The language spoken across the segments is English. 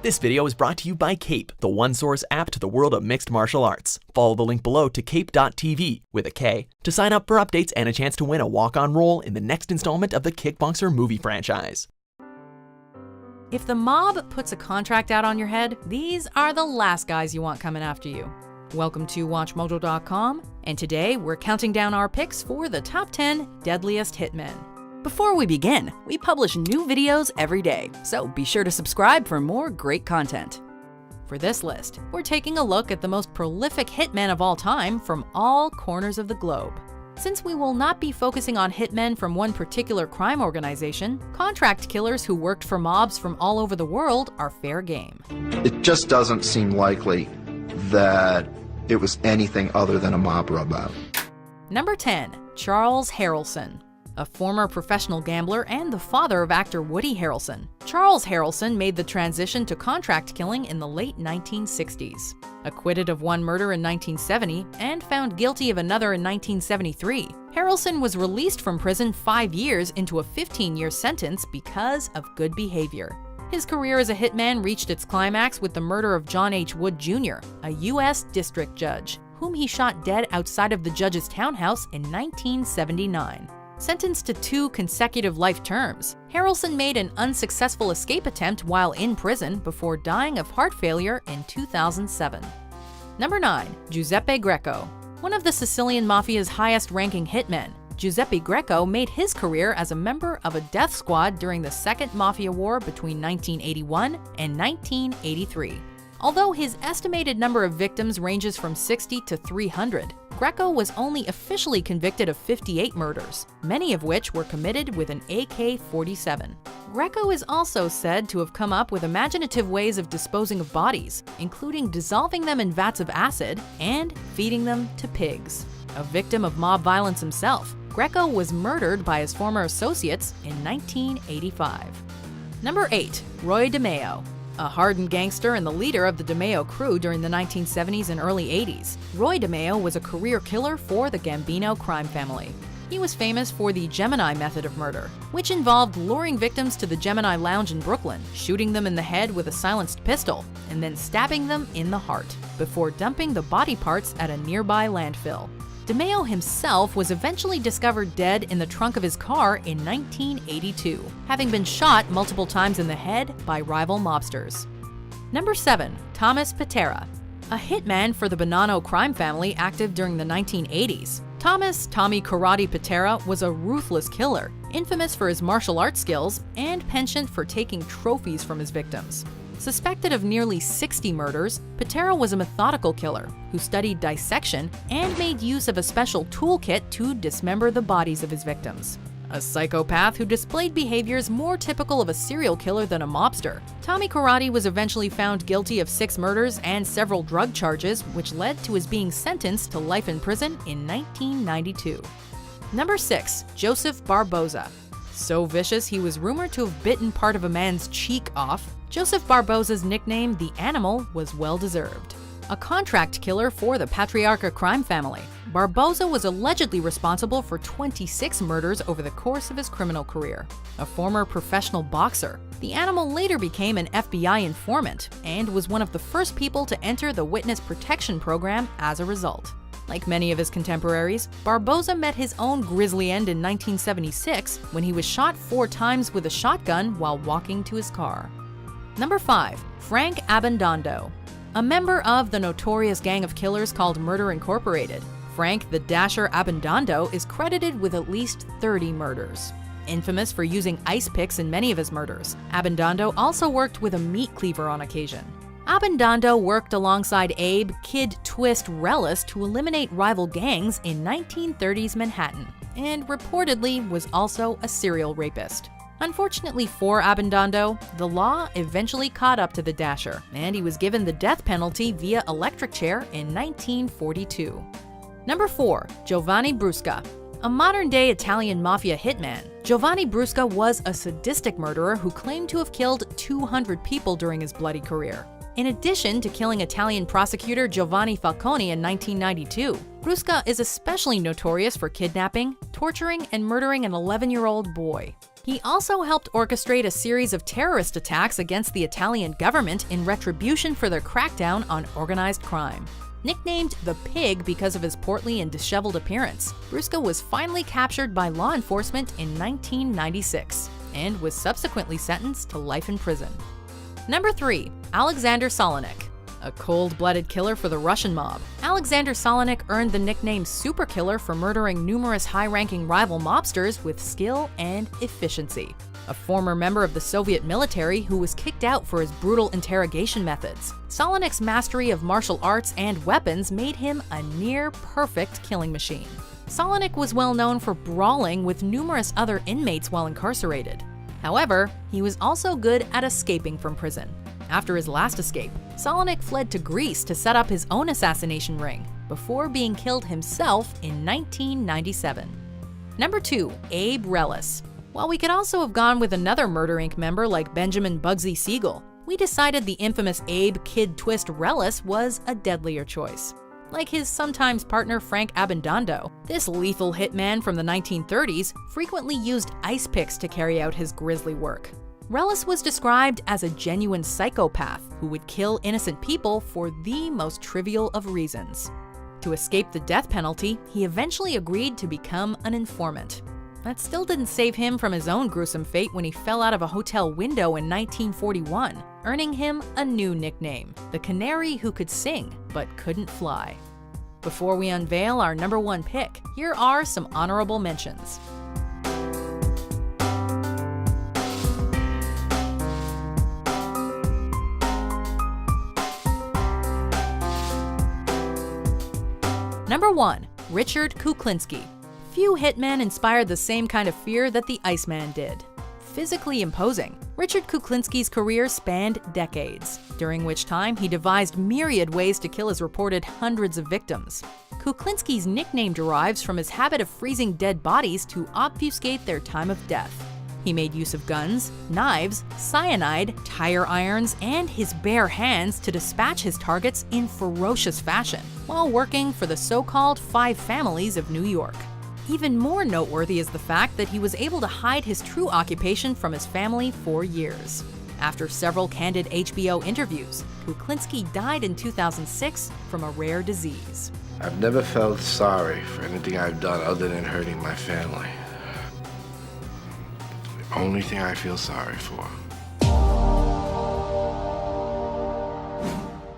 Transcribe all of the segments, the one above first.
This video is brought to you by Cape, the one-source app to the world of mixed martial arts. Follow the link below to cape.tv, with a K, to sign up for updates and a chance to win a walk-on role in the next installment of the Kickboxer movie franchise. If the mob puts a contract out on your head, these are the last guys you want coming after you. Welcome to WatchMojo.com, and today we're counting down our picks for the top 10 Deadliest Hitmen. Before we begin, we publish new videos every day, so be sure to subscribe for more great content. For this list, we're taking a look at the most prolific hitmen of all time from all corners of the globe. Since we will not be focusing on hitmen from one particular crime organization, contract killers who worked for mobs from all over the world are fair game. It just doesn't seem likely that it was anything other than a mob rub-out. Number 10. Charles Harrelson. A former professional gambler and the father of actor Woody Harrelson, Charles Harrelson made the transition to contract killing in the late 1960s. Acquitted of one murder in 1970 and found guilty of another in 1973, Harrelson was released from prison 5 years into a 15-year sentence because of good behavior. His career as a hitman reached its climax with the murder of John H. Wood Jr., a U.S. district judge, whom he shot dead outside of the judge's townhouse in 1979. Sentenced to 2 consecutive life terms, Harrelson made an unsuccessful escape attempt while in prison before dying of heart failure in 2007. Number 9. Giuseppe Greco. One of the Sicilian Mafia's highest-ranking hitmen, Giuseppe Greco made his career as a member of a death squad during the Second Mafia War between 1981 and 1983. Although his estimated number of victims ranges from 60 to 300, Greco was only officially convicted of 58 murders, many of which were committed with an AK-47. Greco is also said to have come up with imaginative ways of disposing of bodies, including dissolving them in vats of acid and feeding them to pigs. A victim of mob violence himself, Greco was murdered by his former associates in 1985. Number 8. Roy DeMeo. A hardened gangster and the leader of the DeMeo crew during the 1970s and early 80s, Roy DeMeo was a career killer for the Gambino crime family. He was famous for the Gemini method of murder, which involved luring victims to the Gemini Lounge in Brooklyn, shooting them in the head with a silenced pistol, and then stabbing them in the heart, before dumping the body parts at a nearby landfill. DeMeo himself was eventually discovered dead in the trunk of his car in 1982, having been shot multiple times in the head by rival mobsters. Number 7. Thomas Pitera. A hitman for the Bonanno crime family active during the 1980s, Tommy Karate Pitera was a ruthless killer, infamous for his martial arts skills and penchant for taking trophies from his victims. Suspected of nearly 60 murders, Pitera was a methodical killer who studied dissection and made use of a special toolkit to dismember the bodies of his victims. A psychopath who displayed behaviors more typical of a serial killer than a mobster, Tommy Karate was eventually found guilty of 6 murders and several drug charges, which led to his being sentenced to life in prison in 1992. Number 6. Joseph Barboza. So vicious he was rumored to have bitten part of a man's cheek off, Joseph Barboza's nickname, The Animal, was well-deserved. A contract killer for the Patriarca crime family, Barboza was allegedly responsible for 26 murders over the course of his criminal career. A former professional boxer, The Animal later became an FBI informant and was one of the first people to enter the witness protection program as a result. Like many of his contemporaries, Barboza met his own grisly end in 1976 when he was shot 4 times with a shotgun while walking to his car. Number 5. Frank Abbandando. A member of the notorious gang of killers called Murder Incorporated, Frank the Dasher Abbandando is credited with at least 30 murders. Infamous for using ice picks in many of his murders, Abbandando also worked with a meat cleaver on occasion. Abbandando worked alongside Abe "Kid Twist" Rellis to eliminate rival gangs in 1930s Manhattan, and reportedly was also a serial rapist. Unfortunately for Abbandando, the law eventually caught up to the Dasher, and he was given the death penalty via electric chair in 1942. Number 4. Giovanni Brusca. A modern-day Italian mafia hitman, Giovanni Brusca was a sadistic murderer who claimed to have killed 200 people during his bloody career. In addition to killing Italian prosecutor Giovanni Falcone in 1992, Brusca is especially notorious for kidnapping, torturing, and murdering an 11-year-old boy. He also helped orchestrate a series of terrorist attacks against the Italian government in retribution for their crackdown on organized crime. Nicknamed the Pig because of his portly and disheveled appearance, Brusca was finally captured by law enforcement in 1996 and was subsequently sentenced to life in prison. Number 3. Alexander Solenik. A cold-blooded killer for the Russian mob, Alexander Solenik earned the nickname Super Killer for murdering numerous high-ranking rival mobsters with skill and efficiency. A former member of the Soviet military who was kicked out for his brutal interrogation methods, Solenik's mastery of martial arts and weapons made him a near-perfect killing machine. Solenik was well known for brawling with numerous other inmates while incarcerated. However, he was also good at escaping from prison. After his last escape, Solenik fled to Greece to set up his own assassination ring, before being killed himself in 1997. Number 2. Abe Reles. While we could also have gone with another Murder Inc. member like Benjamin Bugsy Siegel, we decided the infamous Abe Kid Twist Reles was a deadlier choice. Like his sometimes partner Frank Abbandando, this lethal hitman from the 1930s frequently used ice picks to carry out his grisly work. Reles was described as a genuine psychopath who would kill innocent people for the most trivial of reasons. To escape the death penalty, he eventually agreed to become an informant. That still didn't save him from his own gruesome fate when he fell out of a hotel window in 1941, earning him a new nickname, the Canary Who Could Sing but Couldn't Fly. Before we unveil our number 1 pick, here are some honorable mentions. Number 1. Richard Kuklinski. Few hitmen inspired the same kind of fear that the Iceman did. Physically imposing, Richard Kuklinski's career spanned decades, during which time he devised myriad ways to kill his reported hundreds of victims. Kuklinski's nickname derives from his habit of freezing dead bodies to obfuscate their time of death. He made use of guns, knives, cyanide, tire irons, and his bare hands to dispatch his targets in ferocious fashion, while working for the so-called Five Families of New York. Even more noteworthy is the fact that he was able to hide his true occupation from his family for years. After several candid HBO interviews, Kuklinski died in 2006 from a rare disease. I've never felt sorry for anything I've done other than hurting my family. The only thing I feel sorry for.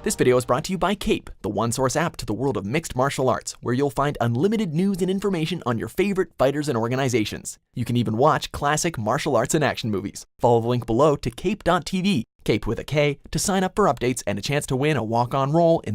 This video is brought to you by Cape, the one-source app to the world of mixed martial arts, where you'll find unlimited news and information on your favorite fighters and organizations. You can even watch classic martial arts and action movies. Follow the link below to cape.tv, Cape with a K, to sign up for updates and a chance to win a walk-on role in the